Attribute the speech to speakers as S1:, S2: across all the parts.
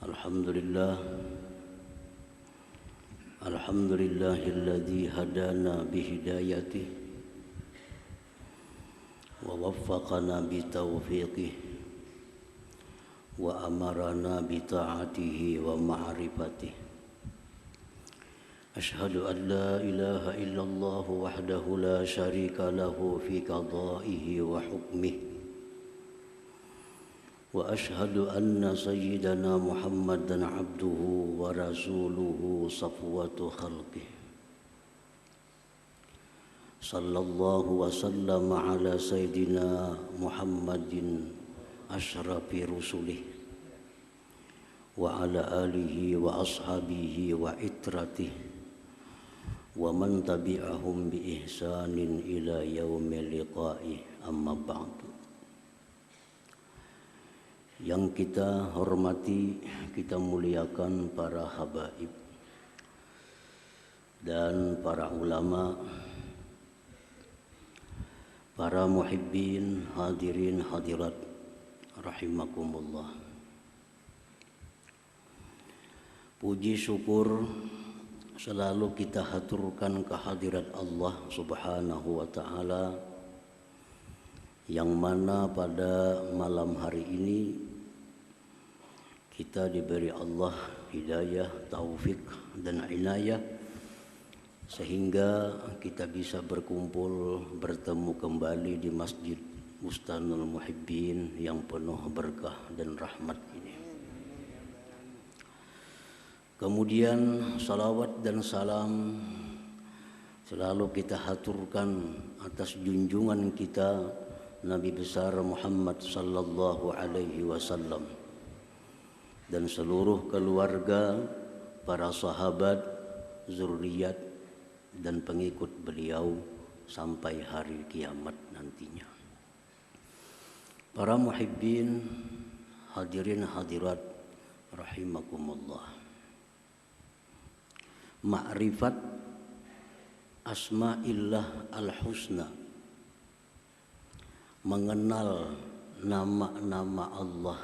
S1: Alhamdulillah Alhamdulillahilladzi hadana bihidayatih wa waffaqana bitaufiqih wa amarana bita'atihi wa ma'rifatih. Ashhadu an la ilaha illallah wahdahu la syarika lahu fi qada'ihi wa hukmihi. Wa ashhadu anna sayyidana Muhammadan abduhu wa rasuluhu safwatu khalqih. Sallallahu wa sallama ala sayyidina Muhammadin ashrafi rusulih wa ala alihi wa ashabihi wa itratih wa man tabi'ahum bi ihsanin ila yaumil liqa'ih, amma ba'du. Yang kita hormati, kita muliakan para habaib dan para ulama, para muhibbin, hadirin hadirat rahimakumullah. Puji syukur selalu kita haturkan kehadirat Allah Subhanahu wa ta'ala, yang mana pada malam hari ini kita diberi Allah hidayah, taufik dan inayah sehingga kita bisa berkumpul, bertemu kembali di Masjid Bustanul Muhibbin yang penuh berkah dan rahmat ini. Kemudian salawat dan salam selalu kita haturkan atas junjungan kita Nabi besar Muhammad sallallahu alaihi wasallam dan seluruh keluarga, para sahabat, zuriat dan pengikut beliau sampai hari kiamat nantinya. Para muhibbin, hadirin hadirat rahimakumullah. Ma'rifat asma'illah al-husna, mengenal nama-nama Allah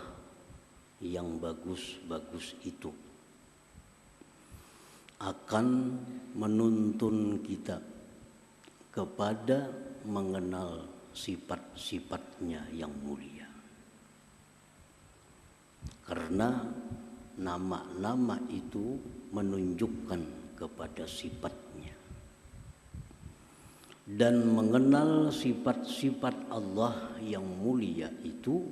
S1: yang bagus-bagus itu akan menuntun kita kepada mengenal sifat-sifatnya yang mulia. Karena nama-nama itu menunjukkan kepada sifatnya. Dan mengenal sifat-sifat Allah yang mulia itu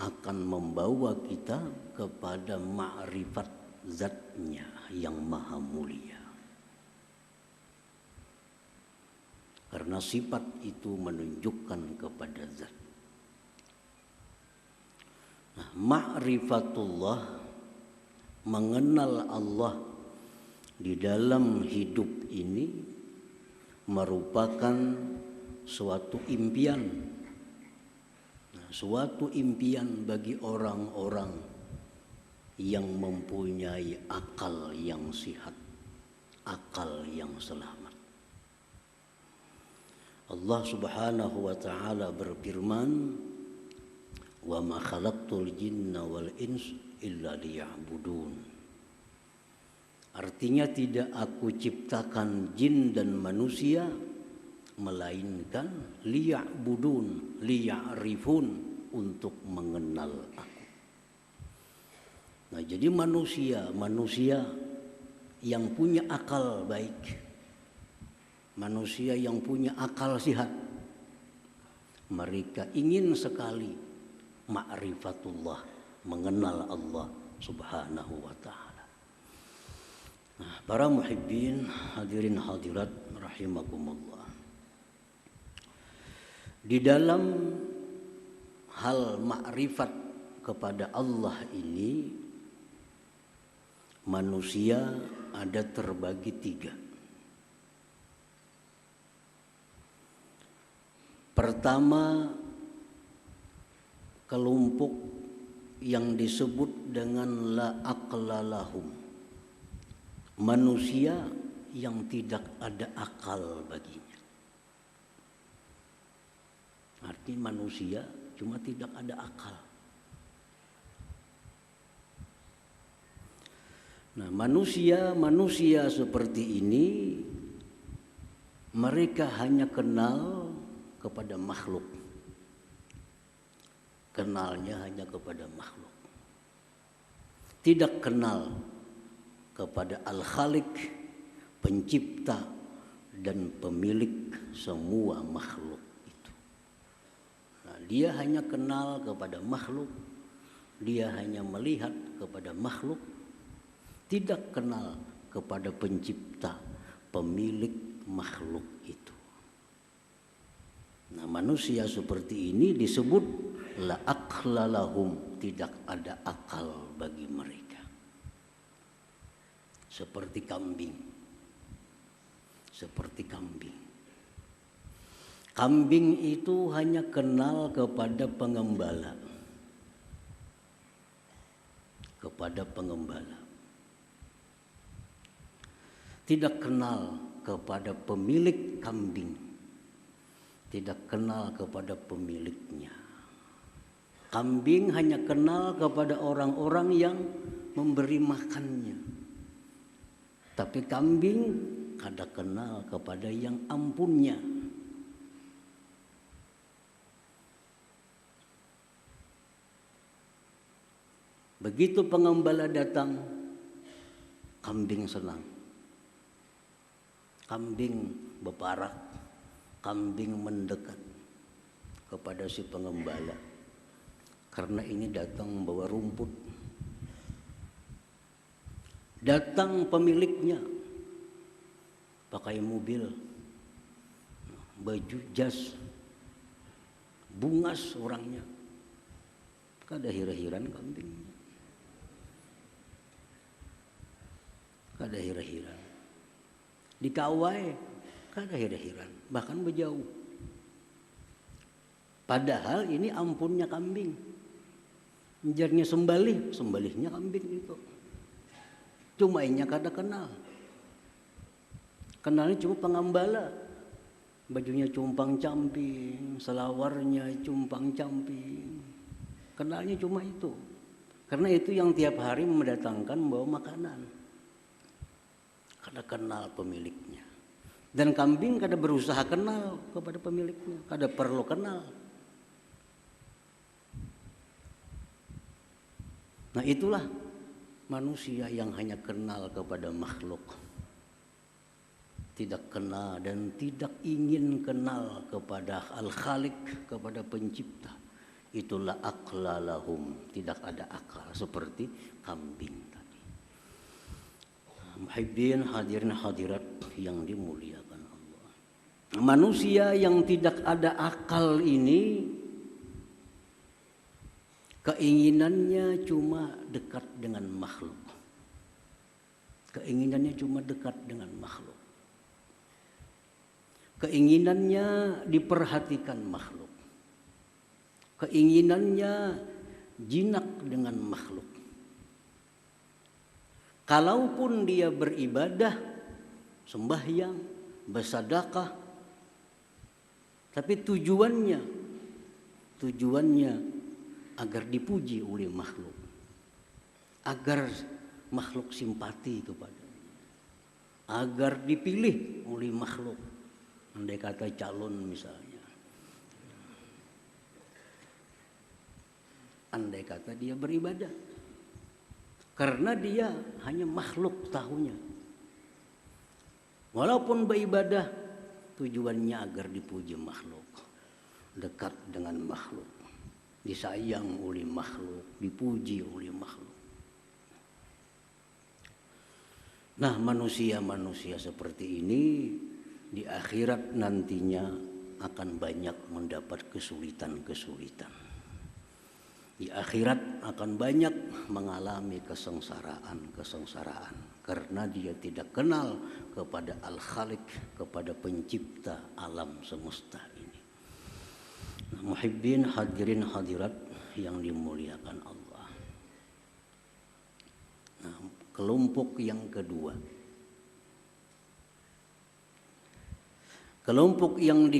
S1: akan membawa kita kepada ma'rifat zatnya yang maha mulia. Karena sifat itu menunjukkan kepada zat. Nah, ma'rifatullah, mengenal Allah di dalam hidup ini merupakan suatu impian. Suatu impian bagi orang-orang yang mempunyai akal yang sihat, akal yang selamat. Allah Subhanahu wa ta'ala berfirman, "Wa ma khalaqtul jinna wal ins illa liya'budun." Artinya tidak aku ciptakan jin dan manusia melainkan liya'budun, liya'rifun, untuk mengenal aku. Nah, jadi manusia yang punya akal baik, manusia yang punya akal sehat, mereka ingin sekali ma'rifatullah, mengenal Allah Subhanahu wa ta'ala. Nah, para muhibbin, hadirin hadirat rahimakumullah. Di dalam hal makrifat kepada Allah ini, manusia ada terbagi tiga. Pertama, kelompok yang disebut dengan la aqla lahum, manusia yang tidak ada akal baginya. Arti manusia cuma tidak ada akal. Nah, manusia seperti ini mereka hanya kenal kepada makhluk. Kenalnya hanya kepada makhluk. Tidak kenal kepada Al-Khaliq, pencipta dan pemilik semua makhluk itu. Nah, dia hanya kenal kepada makhluk, dia hanya melihat kepada makhluk, tidak kenal kepada pencipta, pemilik makhluk itu. Nah, manusia seperti ini disebut la aqla lahum, tidak ada akal bagi mereka. Seperti kambing. Kambing itu hanya kenal kepada pengembala. Tidak kenal kepada pemilik kambing. Tidak kenal kepada pemiliknya. Kambing hanya kenal kepada orang-orang yang memberi makannya. Tapi kambing kada kenal kepada yang ampunnya. Begitu pengembala datang, kambing senang. Kambing berparak, kambing mendekat kepada si pengembala. Karena ini datang membawa rumput. Datang pemiliknya, pakai mobil, baju jas, bungas orangnya. Kada hira-hiran kambingnya. Kada hira-hiran. Dikawai, kada hira-hiran. Bahkan berjauh. Padahal ini ampunnya kambing. Njarnya sembalihnya kambing itu. Cuma inya kada kenal. Kenalnya cuma pengembala. Bajunya cumpang-camping, selawarnya cumpang-camping. Kenalnya cuma itu. Karena itu yang tiap hari mendatangkan membawa makanan. Kada kenal pemiliknya. Dan kambing kada berusaha kenal kepada pemiliknya. Kada perlu kenal. Nah, itulah manusia yang hanya kenal kepada makhluk. Tidak kenal dan tidak ingin kenal kepada Al-Khaliq, kepada pencipta. Itulah aqla lahum, tidak ada akal seperti kambing tadi. Muhibbin hadirin hadirat yang dimuliakan Allah. Manusia yang tidak ada akal ini keinginannya cuma dekat dengan makhluk. Keinginannya cuma dekat dengan makhluk. Keinginannya diperhatikan makhluk. Keinginannya jinak dengan makhluk. Kalaupun dia beribadah, sembahyang, bersedekah, tapi tujuannya agar dipuji oleh makhluk, agar makhluk simpati kepadanya, agar dipilih oleh makhluk. Andai kata calon misalnya, andai kata dia beribadah, karena dia hanya makhluk tahunya. Walaupun beribadah, tujuannya agar dipuji makhluk, dekat dengan makhluk, disayang oleh makhluk, dipuji oleh makhluk. Nah, manusia-manusia seperti ini di akhirat nantinya akan banyak mendapat kesulitan-kesulitan. Di akhirat akan banyak mengalami kesengsaraan karena dia tidak kenal kepada Al-Khaliq, kepada pencipta alam semesta ini. Nah, muhibbin hadirin hadirat yang dimuliakan Allah. Nah, kelompok yang kedua. Kelompok yang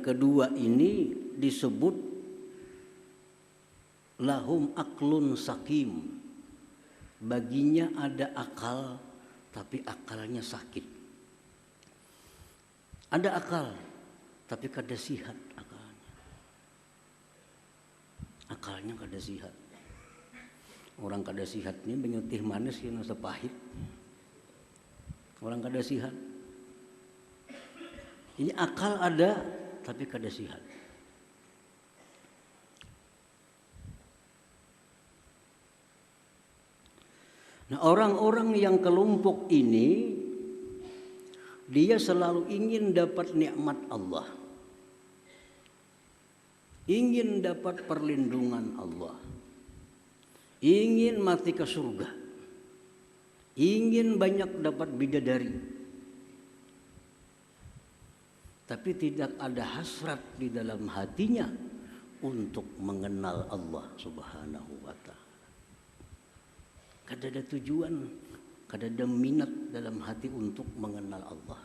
S1: kedua ini disebut lahum aklun sakim. Baginya ada akal, tapi akalnya sakit. Ada akal, tapi kada sihat akalnya. Akalnya kada sihat. Orang kada sihat ini menyutih manis yang sepahit. Orang kada sihat. Ini akal ada, tapi kada sihat. Nah, orang-orang yang kelompok ini dia selalu ingin dapat nikmat Allah. Ingin dapat perlindungan Allah. Ingin mati ke surga. Ingin banyak dapat bidadari. Tapi tidak ada hasrat di dalam hatinya untuk mengenal Allah Subhanahu wa ta'ala. Kada ada tujuan, kada ada minat dalam hati untuk mengenal Allah.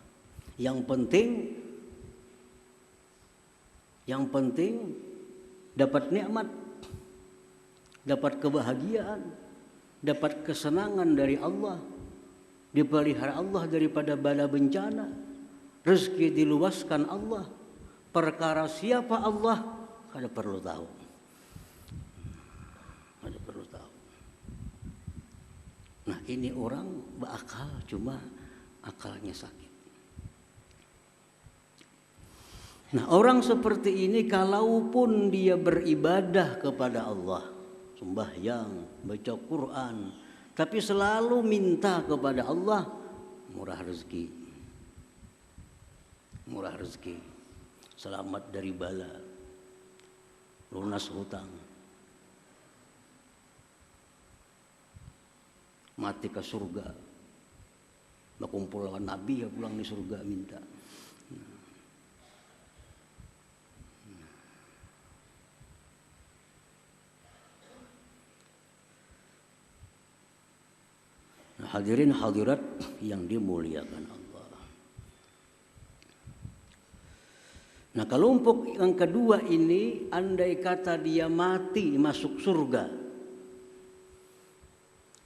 S1: Yang penting dapat nikmat, dapat kebahagiaan, dapat kesenangan dari Allah, dipelihara Allah daripada bala bencana, rezeki diluaskan Allah. Perkara siapa Allah kada perlu tahu. Kada perlu tahu. Nah, ini orang berakal, cuma akalnya sakit. Nah, orang seperti ini kalaupun dia beribadah kepada Allah, sembahyang, baca Quran, tapi selalu minta kepada Allah, murah rezeki. Murah rezeki. Selamat dari bala. Lunas hutang. Mati ke surga, berkumpul lawan Nabi ya pulang di surga minta. Nah, hadirin hadirat yang dimuliakan Allah. Nah, kelompok yang kedua ini, andai kata dia mati masuk surga,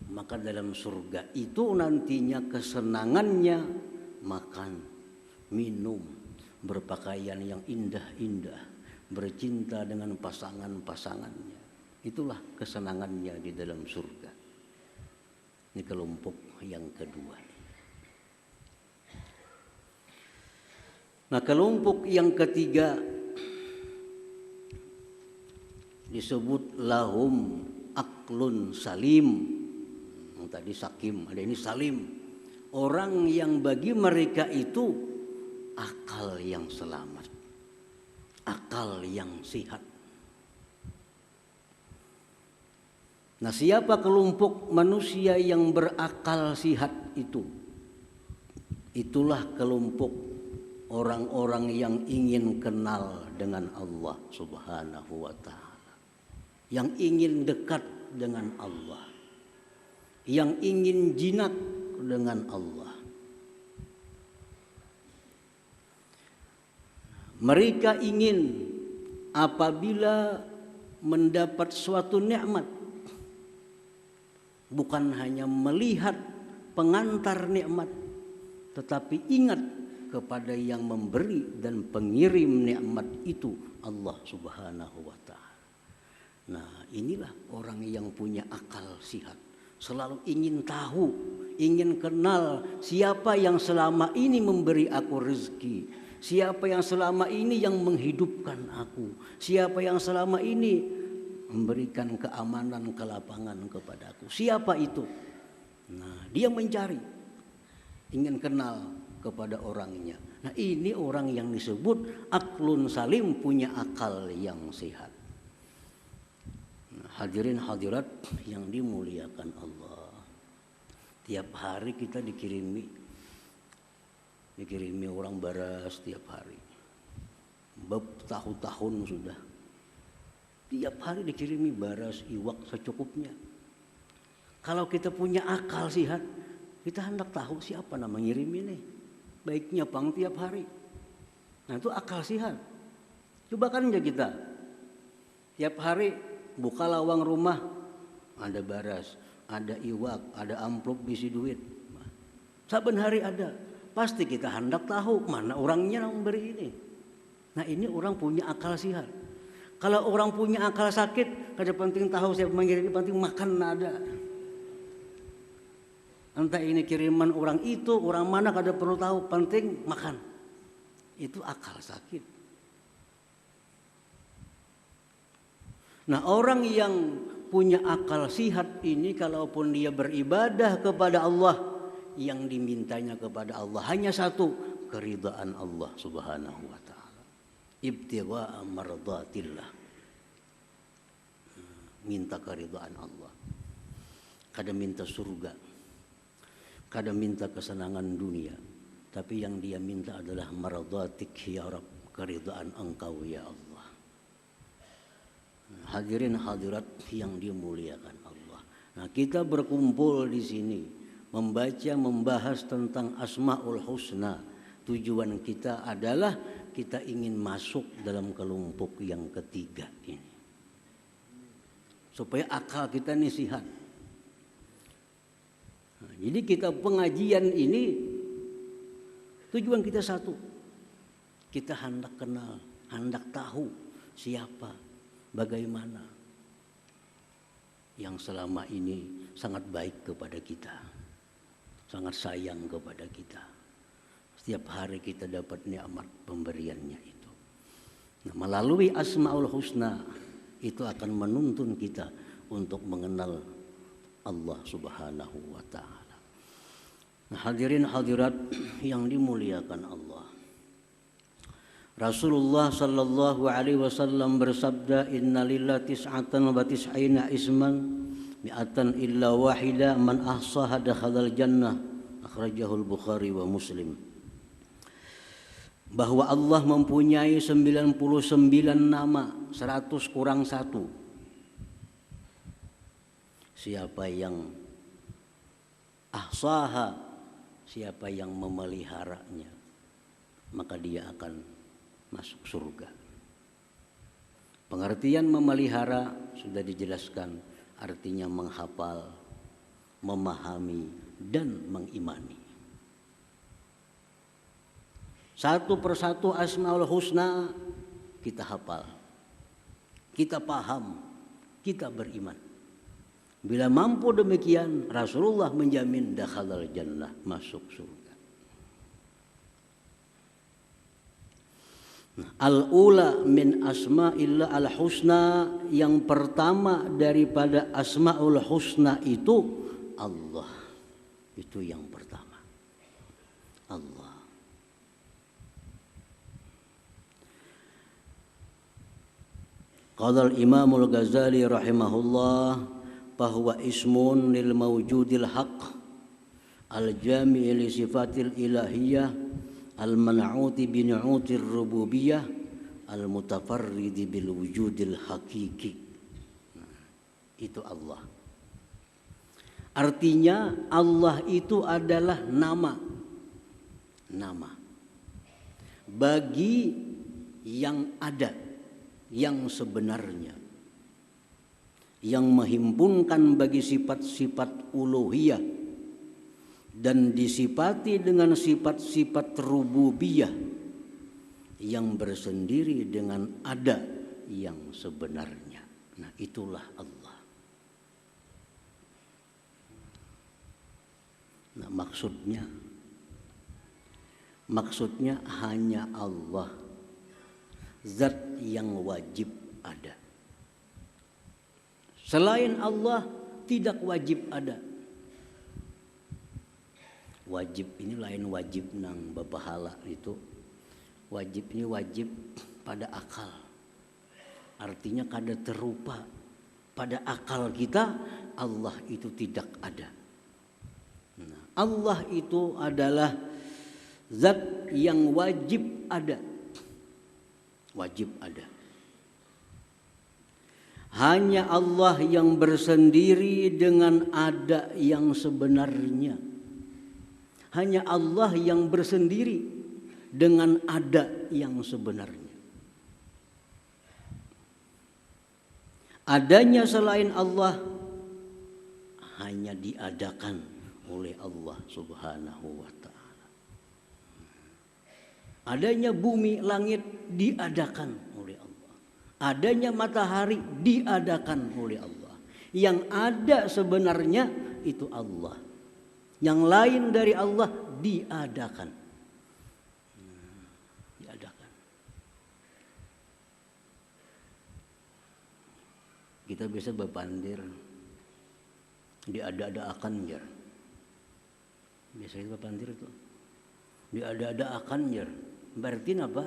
S1: maka dalam surga itu nantinya kesenangannya makan, minum, berpakaian yang indah-indah, bercinta dengan pasangan-pasangannya. Itulah kesenangannya di dalam surga. Ini kelompok yang kedua. Nah, kelompok yang ketiga disebut lahum aklun salim. Tadi sakim, ada ini salim. Orang yang bagi mereka itu akal yang selamat, akal yang sehat. Nah, siapa kelompok manusia yang berakal sehat itu? Itulah kelompok orang-orang yang ingin kenal dengan Allah Subhanahu wa ta'ala, yang ingin dekat dengan Allah, yang ingin jinak dengan Allah. Mereka ingin apabila mendapat suatu nikmat, bukan hanya melihat pengantar nikmat, tetapi ingat kepada yang memberi dan pengirim nikmat itu, Allah Subhanahu wa ta'ala. Nah, inilah orang yang punya akal sehat. Selalu ingin tahu, ingin kenal siapa yang selama ini memberi aku rezeki, siapa yang selama ini yang menghidupkan aku, siapa yang selama ini memberikan keamanan, kelapangan kepada aku. Siapa itu? Nah, dia mencari, ingin kenal kepada orangnya. Nah, ini orang yang disebut aklun salim, punya akal yang sehat. Hadirin hadirat yang dimuliakan Allah. Tiap hari kita dikirimi orang baras tiap hari. Bertahun-tahun sudah. Tiap hari dikirimi baras, iwak secukupnya. Kalau kita punya akal sehat, kita hendak tahu siapa nama ngirim ini. Baiknya pang tiap hari. Nah, itu akal sehat. Coba kan aja kita tiap hari buka lawang rumah, ada baras, ada iwak, ada amplop bisi duit. Saben hari ada. Pasti kita hendak tahu mana orangnya yang memberi ini. Nah ini orang punya akal sehat. Kalau orang punya akal sakit, kada penting tahu siapa mengirim, penting makan ada. Entah ini kiriman orang itu, orang mana kada perlu tahu, penting makan. Itu akal sakit. Nah orang yang punya akal sihat ini kalaupun dia beribadah kepada Allah, yang dimintanya kepada Allah hanya satu, keridhaan Allah Subhanahu wa taala. Ibtigha'a mardatillah. Minta keridhaan Allah. Kada minta surga. Kada minta kesenangan dunia, tapi yang dia minta adalah maradatik ya Rabb, keridhaan Engkau ya Allah. Hadirin hadirat yang dimuliakan Allah. Nah, kita berkumpul di sini membaca membahas tentang Asmaul Husna. Tujuan kita adalah kita ingin masuk dalam kelompok yang ketiga ini. Supaya akal kita ini sehat. Nah, jadi kita pengajian ini tujuan kita satu. Kita hendak kenal, hendak tahu siapa, bagaimana yang selama ini sangat baik kepada kita, sangat sayang kepada kita. Setiap hari kita dapat nikmat pemberiannya itu. Nah, melalui Asmaul Husna itu akan menuntun kita untuk mengenal Allah Subhanahu wa taala. Nah, hadirin hadirat yang dimuliakan Allah. Rasulullah sallallahu alaihi wasallam bersabda, innalillahi tis'atan wa tis'ina isman mi'atan illa wahida man ahsaha dakhalal jannah. Akhrajahul Bukhari wa Muslim. Bahwa Allah mempunyai 99 nama, 100 kurang 1. Siapa yang ahsaha, siapa yang memeliharanya, maka dia akan masuk surga. Pengertian memelihara sudah dijelaskan, artinya menghafal, memahami, dan mengimani. Satu persatu Asmaul Husna kita hafal, kita paham, kita beriman. Bila mampu demikian, Rasulullah menjamin dakhalal jannah, masuk surga. Al-ula min asma'illah al-husna, yang pertama daripada Asmaul Husna itu Allah. Itu yang pertama. Allah. Qala al-Imam al-Ghazali rahimahullah, bahwa ismun lil mawjudil haq al-jami' li sifatil ilahiyah al-man'uti bi nu'utir rububiyah al-mutafarridi bil wujudil hakiki. Itu Allah. Artinya Allah itu adalah nama bagi yang ada, yang sebenarnya, yang menghimpunkan bagi sifat-sifat uluhiyah dan disifati dengan sifat-sifat rububiyah yang bersendiri dengan ada yang sebenarnya. Nah, itulah Allah. Nah, maksudnya hanya Allah, zat yang wajib ada. Selain Allah tidak wajib ada. Wajib ini lain wajib nang bapahala itu. Wajib ini wajib pada akal. Artinya kada terupa pada akal kita, Allah itu tidak ada. Nah, Allah itu adalah zat yang wajib ada. Wajib ada. Hanya Allah yang bersendiri dengan ada yang sebenarnya. Hanya Allah yang bersendiri dengan ada yang sebenarnya. Adanya selain Allah hanya diadakan oleh Allah Subhanahu wa ta'ala. Adanya bumi, langit diadakan oleh Allah. Adanya matahari diadakan oleh Allah. Yang ada sebenarnya itu Allah. Yang lain dari Allah diadakan. Diadakan. Kita bisa berpandir diada-adakan jar. Biasa kita berpandir itu. Diada-adakan jar. Berarti apa?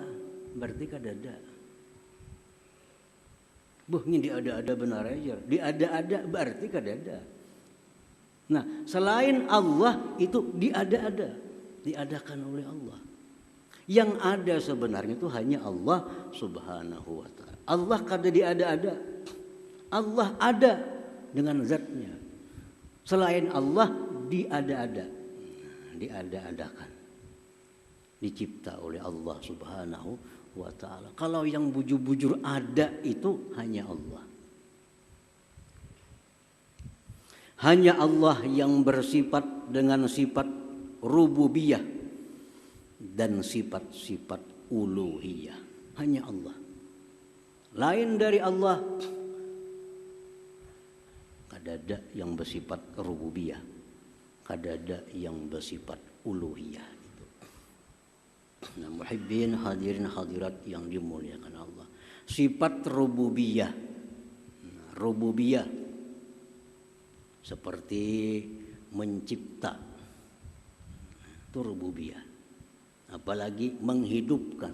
S1: Berarti kadada. Ini diada-ada benar aja. Diada-ada berarti kadada. Nah, selain Allah itu diada-ada, diadakan oleh Allah. Yang ada sebenarnya itu hanya Allah Subhanahu wa ta'ala. Allah kada diada-ada. Allah ada dengan zatnya. Selain Allah diada-ada. Diada-adakan. Dicipta oleh Allah Subhanahu wa ta'ala. Kalau yang bujur-bujur ada itu hanya Allah. Hanya Allah yang bersifat dengan sifat rububiyah dan sifat-sifat uluhiyah. Hanya Allah. Lain dari Allah kadada yang bersifat rububiyah, kadada yang bersifat uluhiyah. Nah, muhibbin hadirin hadirat yang dimuliakan Allah. Sifat rububiyah. Nah, rububiyah seperti mencipta. Itu rububiyah. Apalagi menghidupkan,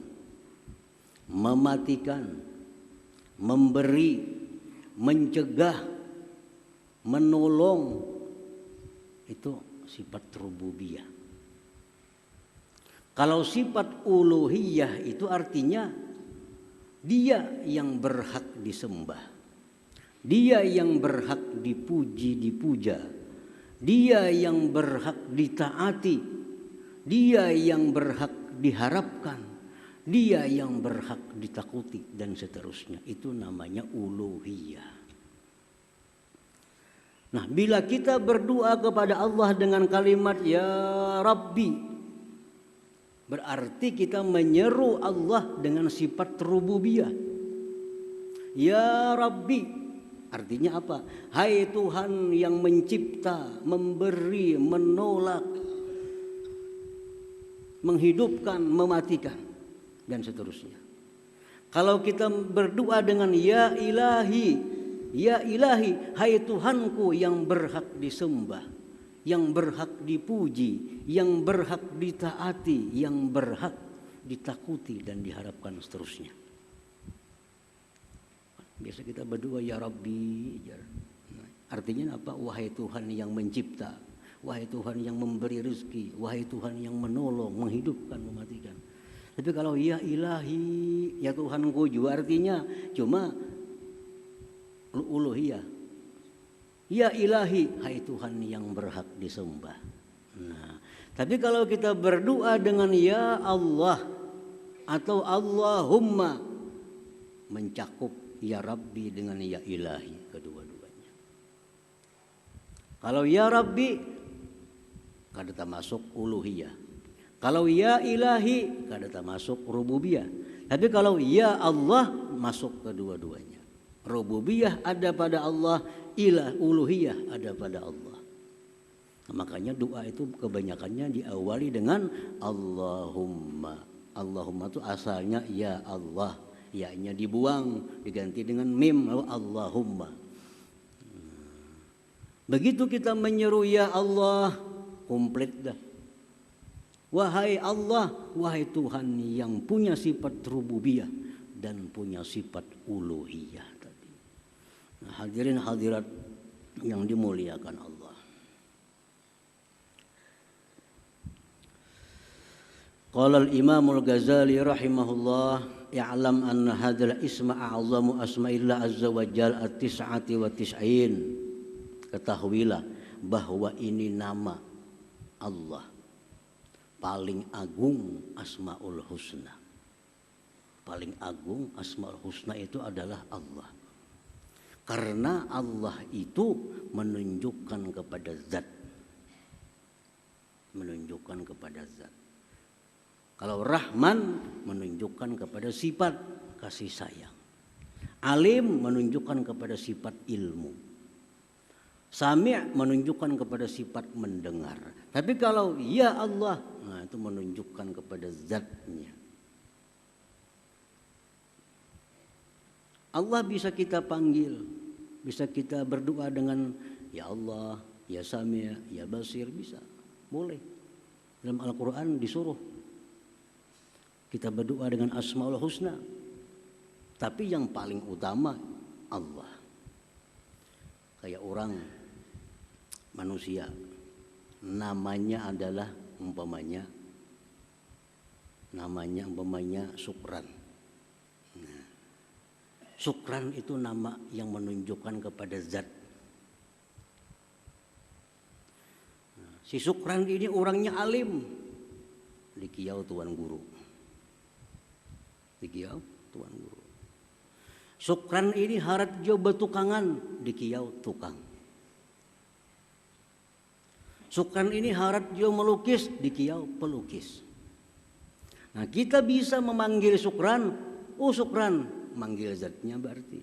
S1: mematikan, memberi, mencegah, menolong. Itu sifat rububiyah. Kalau sifat uluhiyah itu artinya dia yang berhak disembah. Dia yang berhak dipuji, dipuja. Dia yang berhak ditaati. Dia yang berhak diharapkan. Dia yang berhak ditakuti dan seterusnya. Itu namanya uluhiyah. Nah, bila kita berdoa kepada Allah dengan kalimat Ya Rabbi, berarti kita menyeru Allah dengan sifat rububiyah. Ya Rabbi, artinya apa? Hai Tuhan yang mencipta, memberi, menolak, menghidupkan, mematikan, dan seterusnya. Kalau kita berdoa dengan Ya Ilahi, Ya Ilahi, hai Tuhanku yang berhak disembah, yang berhak dipuji, yang berhak ditaati, yang berhak ditakuti dan diharapkan seterusnya. Biasa kita berdoa Ya Rabbi. Artinya apa? Wahai Tuhan yang mencipta, wahai Tuhan yang memberi rezeki, wahai Tuhan yang menolong, menghidupkan, mematikan. Tapi kalau Ya Ilahi, ya Tuhanku juga artinya cuma uluhiyah. Ya Ilahi, hai Tuhan yang berhak disembah. Nah, tapi kalau kita berdoa dengan Ya Allah atau Allahumma, mencakup Ya Rabbi dengan Ya Ilahi kedua-duanya. Kalau Ya Rabbi kada termasuk uluhiyah. Kalau Ya Ilahi kada termasuk rububiyah. Tapi kalau Ya Allah masuk kedua-duanya. Rububiyah ada pada Allah, uluhiyah ada pada Allah. Nah, makanya doa itu kebanyakannya diawali dengan Allahumma. Allahumma itu asalnya Ya Allah, ya-nya dibuang, diganti dengan mim, lalu Allahumma. Begitu kita menyeru Ya Allah, komplit dah. Wahai Allah, wahai Tuhan yang punya sifat rububiyah dan punya sifat uluhiyah. Nah, hadirin hadirat yang dimuliakan Allah. Qala al-Imam al-Ghazali rahimahullah, i'lam anna hadzal isma a'zamu asma'illah azza wa jalla at-tis'ati wa tis'in. Ketahuilah bahwa ini nama Allah paling agung Asmaul Husna. Paling agung Asmaul Husna itu adalah Allah. Karena Allah itu menunjukkan kepada zat. Menunjukkan kepada zat. Kalau Rahman menunjukkan kepada sifat kasih sayang. Alim menunjukkan kepada sifat ilmu. Sami' menunjukkan kepada sifat mendengar. Tapi kalau ya Allah, nah itu menunjukkan kepada zatnya. Allah bisa kita panggil, bisa kita berdoa dengan ya Allah, ya Sami', ya Basir, bisa. Boleh. Dalam Al-Quran disuruh kita berdoa dengan Asmaul Husna. Tapi yang paling utama Allah. Kayak orang manusia, namanya adalah umpamanya Syukran. Nah, Syukran itu nama yang menunjukkan kepada zat. Nah, si Syukran ini orangnya alim, dikiau tuan guru. Dikiau tuan guru. Syukran ini harat jo betukangan, dikiau tukang. Syukran ini harat jo melukis, dikiau pelukis. Nah, kita bisa memanggil Syukran, Syukran, manggil zatnya berarti.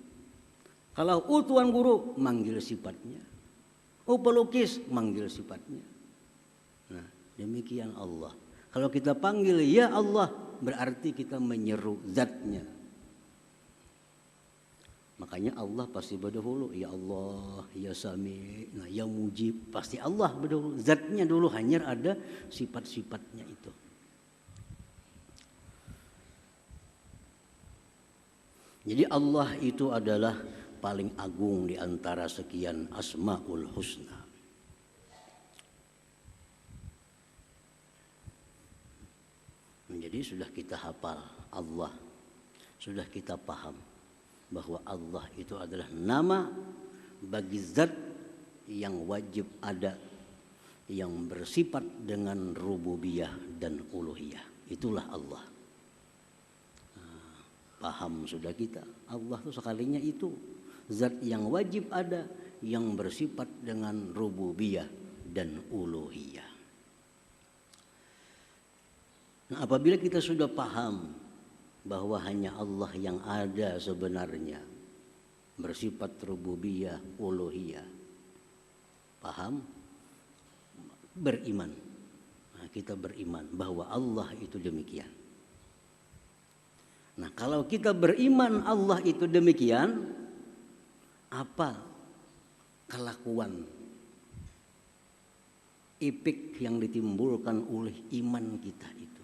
S1: Kalau tuan guru, manggil sifatnya. Pelukis, manggil sifatnya. Nah, demikian Allah. Kalau kita panggil ya Allah, berarti kita menyeru zatnya. Makanya Allah pasti berdahulu, ya Allah, ya Sami', nah ya Mujib, pasti Allah berdahulu. Zatnya dulu, hanya ada sifat-sifatnya itu. Jadi Allah itu adalah paling agung di antara sekian Asmaul Husna. Jadi sudah kita hafal Allah, sudah kita paham bahwa Allah itu adalah nama bagi zat yang wajib ada, yang bersifat dengan rububiyah dan uluhiyah. Itulah Allah. Paham sudah kita, Allah itu sekalinya itu zat yang wajib ada, yang bersifat dengan rububiyah dan uluhiyah. Nah, apabila kita sudah paham bahwa hanya Allah yang ada sebenarnya, bersifat rububiyah, uluhiyah, paham, beriman. Nah, kita beriman bahwa Allah itu demikian. Nah, kalau kita beriman Allah itu demikian, apa kelakuan epik yang ditimbulkan oleh iman kita itu?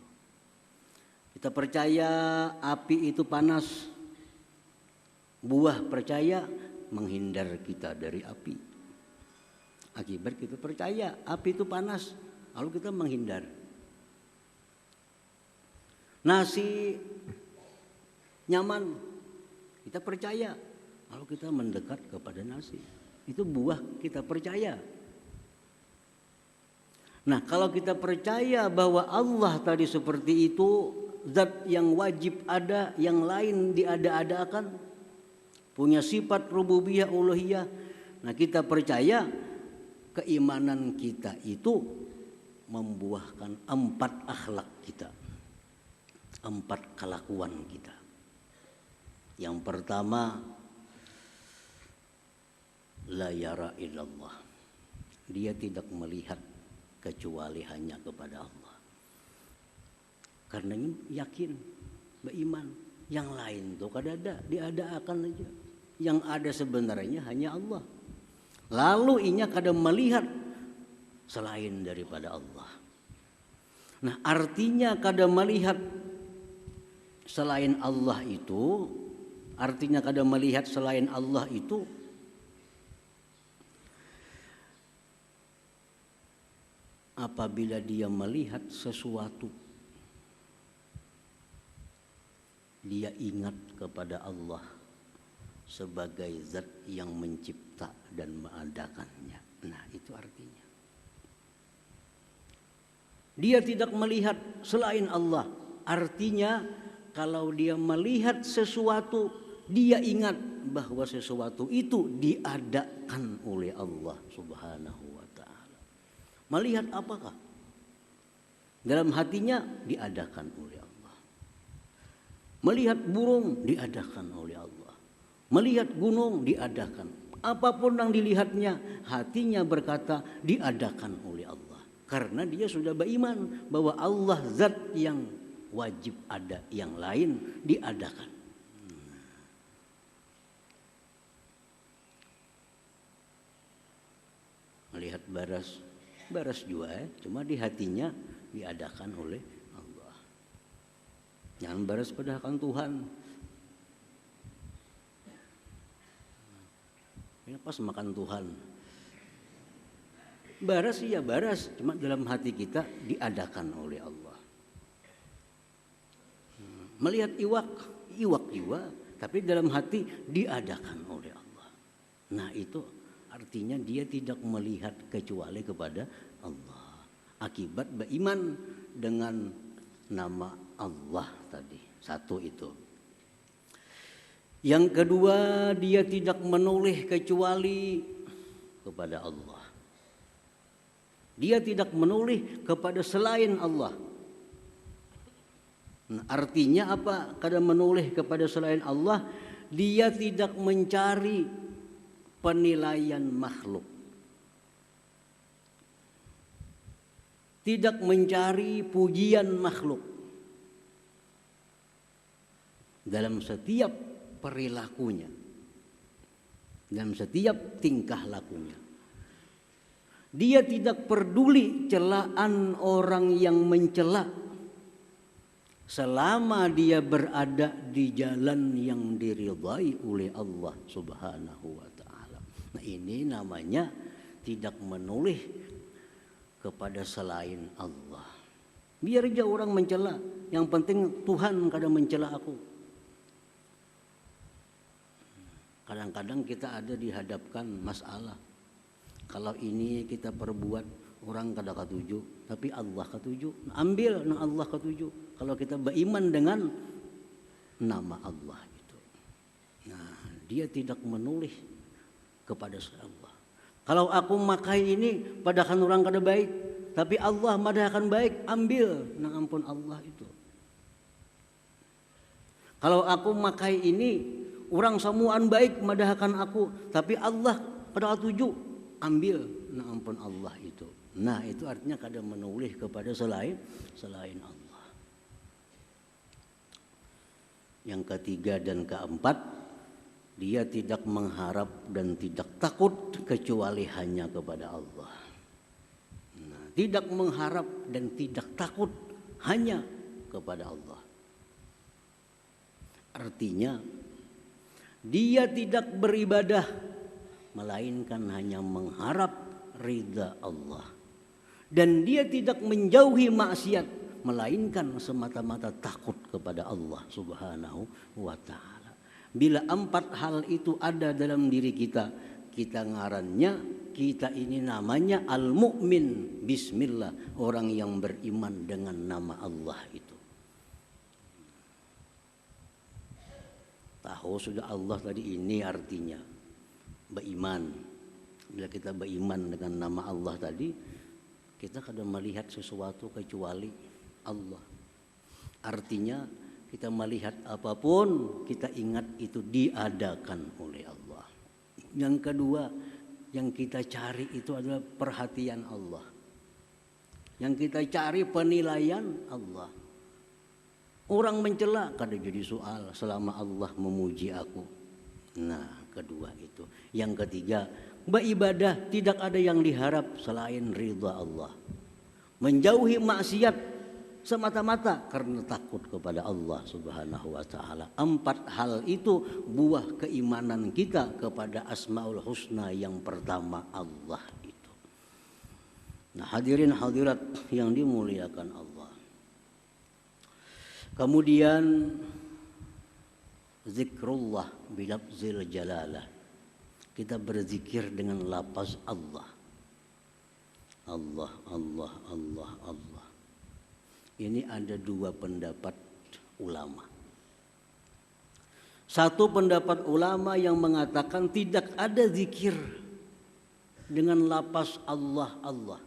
S1: Kita percaya api itu panas, buah percaya menghindar kita dari api. Akibat kita percaya api itu panas, lalu kita menghindar. Nasi nyaman, kita percaya, lalu kita mendekat kepada nasi. Itu buah kita percaya. Nah, kalau kita percaya bahwa Allah tadi seperti itu, zat yang wajib ada, yang lain diada-adakan, punya sifat rububiyah uluhiyah. Nah, kita percaya keimanan kita itu membuahkan 4 akhlak kita, 4 kelakuan kita. Yang pertama, la yara illallah. Dia tidak melihat kecuali hanya kepada Allah. Karena yakin, beriman, yang lain tuh kadada, diada-akan aja. Yang ada sebenarnya hanya Allah. Lalu inya kada melihat selain daripada Allah. Nah, artinya kada melihat selain Allah itu, artinya kada melihat selain Allah itu apabila dia melihat sesuatu, dia ingat kepada Allah sebagai zat yang mencipta dan mengadakannya. Nah, itu artinya. Dia tidak melihat selain Allah. Artinya kalau dia melihat sesuatu, dia ingat bahwa sesuatu itu diadakan oleh Allah Subhanahu wa taala. Melihat apakah? Dalam hatinya diadakan oleh Allah. Melihat burung diadakan oleh Allah. Melihat gunung diadakan. Apapun yang dilihatnya, hatinya berkata diadakan oleh Allah. Karena dia sudah beriman bahwa Allah zat yang wajib ada, yang lain diadakan. Melihat baras juga cuma di hatinya diadakan oleh Allah. Jangan baras padahal Tuhan. Ini pas makan Tuhan. Baras iya baras, cuma dalam hati kita diadakan oleh Allah. Melihat iwak juga, tapi dalam hati diadakan oleh Allah. Nah itu artinya dia tidak melihat kecuali kepada Allah. Akibat beriman dengan nama Allah tadi. Satu itu. Yang kedua, dia tidak menoleh kecuali kepada Allah. Dia tidak menoleh kepada selain Allah. Nah, artinya apa? Kadang menoleh kepada selain Allah, dia tidak mencari penilaian makhluk. Tidak mencari pujian makhluk. Dalam setiap perilakunya, dalam setiap tingkah lakunya. Dia tidak peduli celaan orang yang mencela selama dia berada di jalan yang diridhai oleh Allah Subhanahu wa taala. Nah, ini namanya tidak menoleh kepada selain Allah. Biar aja orang mencela, yang penting Tuhan kadang mencela aku. Kadang-kadang kita ada dihadapkan masalah. Kalau ini kita perbuat, orang kada ketuju, tapi Allah ketuju. Ambil nang Allah ketuju. Kalau kita beriman dengan nama Allah itu. Nah, dia tidak menoleh kepada Allah. Kalau aku makai ini, padahal orang kada baik, tapi Allah madahkan baik, ambil nang ampun Allah itu. Kalau aku makai ini, orang samuan baik madahkan aku, tapi Allah kada ketuju, ambil nang ampun Allah itu. Nah, itu artinya kadang menoleh kepada selain Allah. Yang ketiga dan keempat, dia tidak mengharap dan tidak takut kecuali hanya kepada Allah. Nah, tidak mengharap dan tidak takut hanya kepada Allah. Artinya dia tidak beribadah melainkan hanya mengharap ridha Allah. Dan dia tidak menjauhi maksiat melainkan semata-mata takut kepada Allah Subhanahu wa taala. Bila 4 hal itu ada dalam diri kita, kita ngarannya, kita ini namanya al-mu'min. Bismillah, orang yang beriman dengan nama Allah itu. Tahu sudah Allah tadi, ini artinya beriman. Bila kita beriman dengan nama Allah tadi, kita kadang melihat sesuatu kecuali Allah. Artinya kita melihat apapun, kita ingat itu diadakan oleh Allah. Yang kedua, yang kita cari itu adalah perhatian Allah. Yang kita cari penilaian Allah. Orang mencela kada jadi soal selama Allah memuji aku. Nah, kedua itu. Yang ketiga, beribadah tidak ada yang diharap selain ridha Allah. Menjauhi maksiat semata-mata karena takut kepada Allah Subhanahu wa taala. 4 hal itu buah keimanan kita kepada Asmaul Husna yang pertama, Allah itu. Nah, hadirin hadirat yang dimuliakan Allah. Kemudian zikrullah bilafzil jalalah. Kita berzikir dengan lafaz Allah. Allah, Allah, Allah, Allah. Ini ada 2 pendapat ulama. Satu pendapat ulama yang mengatakan tidak ada zikir dengan lapas Allah Allah.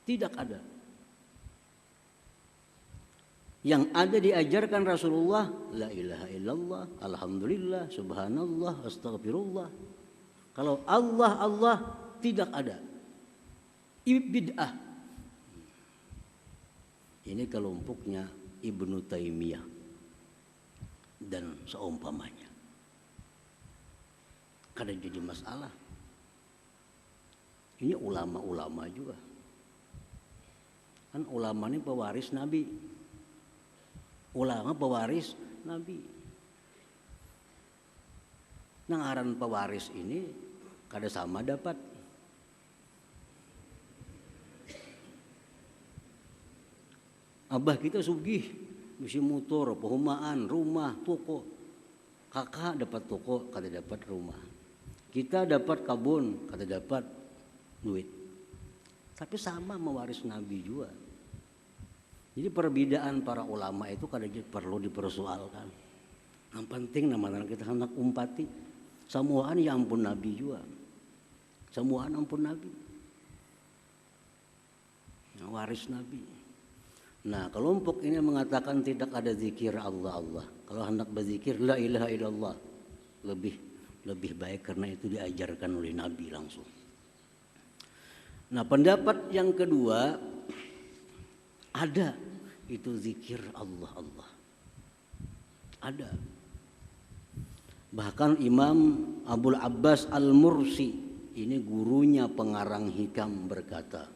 S1: Tidak ada. Yang ada diajarkan Rasulullah, la ilaha illallah, alhamdulillah, subhanallah, astagfirullah. Kalau Allah Allah tidak ada. Bid'ah. Ini kelompoknya Ibnu Taimiyah dan seumpamanya. Karena jadi masalah. Ini ulama-ulama juga. Kan ulama ini pewaris Nabi. Ulama pewaris Nabi. Ngaran pewaris ini kada sama dapat. Abah kita sugih, mesti motor, perumahan, rumah, toko. Kakak dapat toko, kada dapat rumah. Kita dapat kabun, kada dapat duit. Tapi sama mewaris Nabi juga. Jadi perbedaan para ulama itu kadang perlu dipersoalkan. Yang penting nama kita hendak umpati. Semuaan ya ampun Nabi juga. Semuaan ampun Nabi. Waris Nabi. Nah kelompok ini mengatakan tidak ada zikir Allah Allah. Kalau hendak berzikir la ilaha illallah. Lebih baik karena itu diajarkan oleh Nabi langsung. Nah pendapat yang kedua, ada itu zikir Allah Allah. Ada. Bahkan Imam Abul Abbas Al-Mursi, ini gurunya pengarang hikam, berkata,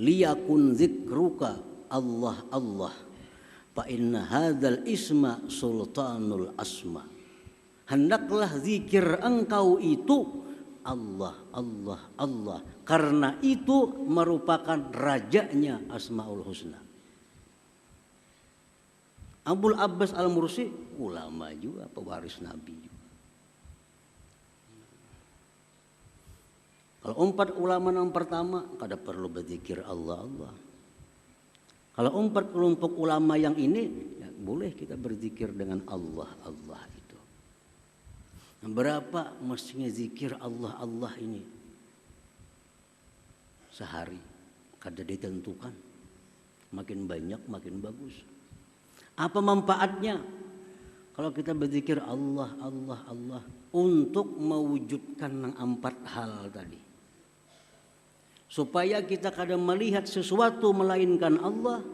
S1: liyakun zikruka Allah Allah, fa inna hadzal isma sultanul asma. Hendaklah zikir engkau itu Allah Allah Allah, karena itu merupakan rajanya Asmaul Husna. Abul Abbas Al-Mursi ulama juga, pewaris Nabi juga. Kalau empat ulama yang pertama kada perlu berzikir Allah Allah. Kalau empat kelompok ulama yang ini ya, boleh kita berzikir dengan Allah Allah itu. Nah, berapa mestinya zikir Allah Allah ini? Sehari kada ditentukan. Makin banyak makin bagus. Apa manfaatnya kalau kita berzikir Allah Allah Allah untuk mewujudkan empat hal tadi? Supaya kita kadang melihat sesuatu melainkan Allah,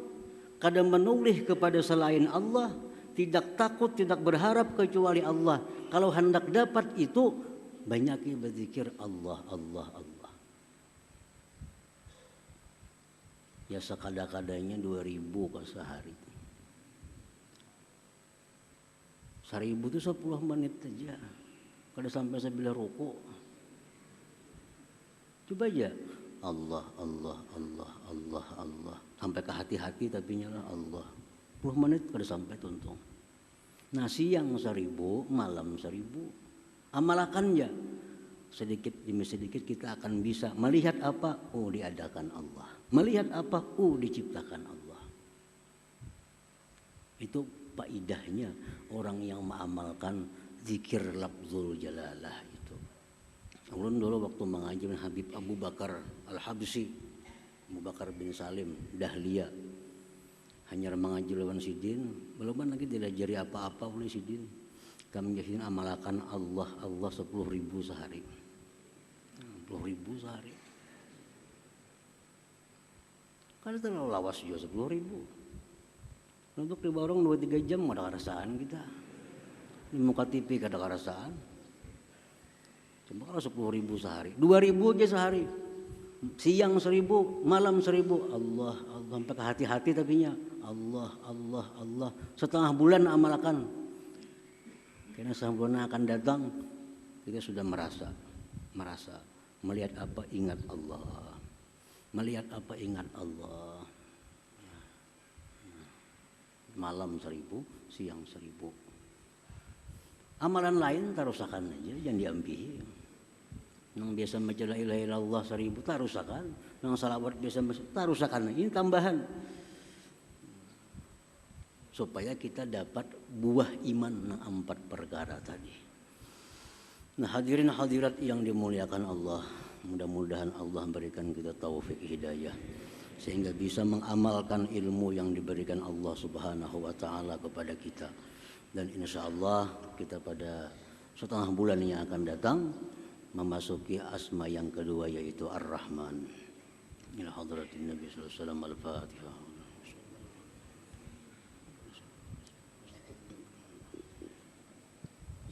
S1: kadang menoleh kepada selain Allah, tidak takut, tidak berharap kecuali Allah. Kalau hendak dapat itu, banyaknya berzikir Allah Allah Allah. Ya sekada-kadanya 2000 ke sehari. 1000 itu 10 menit saja. Kada sampai sebilah rukuk. Coba aja. Allah, Allah, Allah, Allah, Allah. Sampai ke hati-hati tapi nyala Allah. 10 menit kada sampai tuntung. Nah siang 1000, malam 1000. Amalakan ya. Sedikit demi sedikit kita akan bisa melihat apa? Oh diadakan Allah. Melihat apa? Oh diciptakan Allah. Itu faedahnya orang yang mengamalkan zikir lafzul jalalah itu. Ulun dulu waktu mengaji dengan Habib Abu Bakar Al-Habsyi, Abu Bakar bin Salim Dahlia, hanya mengaji lawan Sidin, belum lagi diajari apa-apa oleh Sidin. Kami jadi amalkan Allah Allah 10.000 sehari. 10.000 sehari. Kan terlalu lawas juga 10.000. Untuk di warung 2-3 jam ada kerasaan kita. Di muka TV ada kerasaan. Cuma kalau 10.000 sehari, 2.000 aja sehari. Siang 1.000, malam 1.000. Allah, Allah sampai ke hati-hati tapinya. Allah, Allah, Allah. Setengah bulan amalkan. Karena setengah bulan akan datang, kita sudah merasa melihat apa ingat Allah. Melihat apa ingat Allah. Malam 1.000, siang 1.000. Amalan lain tarusakan aja, jangan diambil. Yang biasa baca la ilaha illallah 1.000 tarusakan, yang salawat biasa tarusakan. Ini tambahan. supaya kita dapat buah iman 4 perkara tadi. Nah, hadirin hadirat yang dimuliakan Allah, mudah-mudahan Allah berikan kita taufik hidayah sehingga bisa mengamalkan ilmu yang diberikan Allah Subhanahu wa taala kepada kita. Dan insya Allah kita pada setengah bulan yang akan datang memasuki asma yang kedua, yaitu Ar-Rahman. Ila hadratin Nabi sallallahu alaihi wasallam. Al-Fatihah.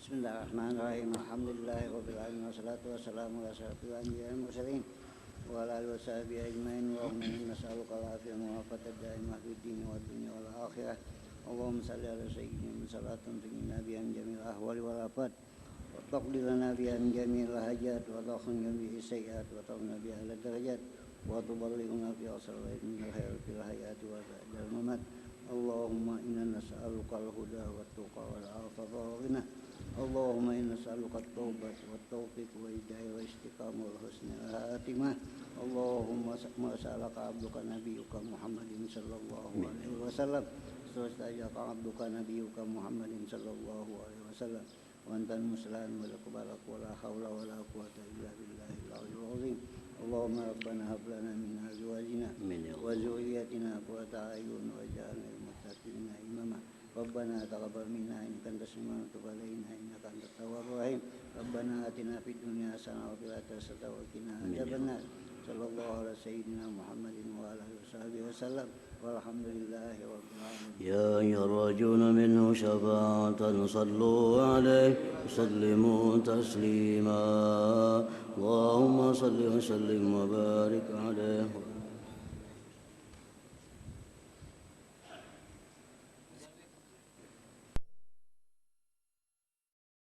S2: Bismillahirrahmanirrahim. Alhamdulillahirabbil alamin wassalatu wassalamu ala asyrofil anbiya'i wal mursalin wa ala alihi washabihi ajmain. Allahumma inna nas'aluka al-'afiyata wal 'afiyata daimah fid dini wad dunya wal akhirah. Allahumma shalli ala sayyidina salatan tunjina biha min jamil ahwali wal afat wa taqdi lana biha min jamil hajat wa takhunna bihi sayyi'at wa tarna biha ala darajat wa tuballighuna fi asrari min khair fil hayati wa ba'dal mamat. Allahumma inna nas'aluka al-huda wat tuqa wal 'afata wal ghina. Allahumma inna nas'aluka at-taubat wat taufiq wa hidayah wa istiqamah wal husnul khatimah. Allahumma sa'alaka abduka nabiyyuka Muhammadin sallallahu alaihi wasallam. Wastajaka abduka nabiyyuka Muhammadin sallallahu alaihi wasallam. Wa antal muslimin wa laqbalak wa la haula wa la quwwata illa billahil aliyyil azim. Allahumma rabbana hab lana min azwajina wa dhurriyyatina qurrata a'yun waj'alna lil muttaqina imama. Rabbana taqabbal minna innaka antas samiul 'alim innaka antat tawwabur rahim. Rabbana atina fid dunya hasanah wa fil akhirati hasanah wa qina adzabannar. Sallallahu ala sayyidina Muhammadin wa ala alihi washabihi wasallam. Walhamdulillahi rabbil alamin.
S1: Ya yarjuna minhu syafa'atan sallu alaihi sallimu taslima. Allahumma salli wa sallim wa barik alaihi.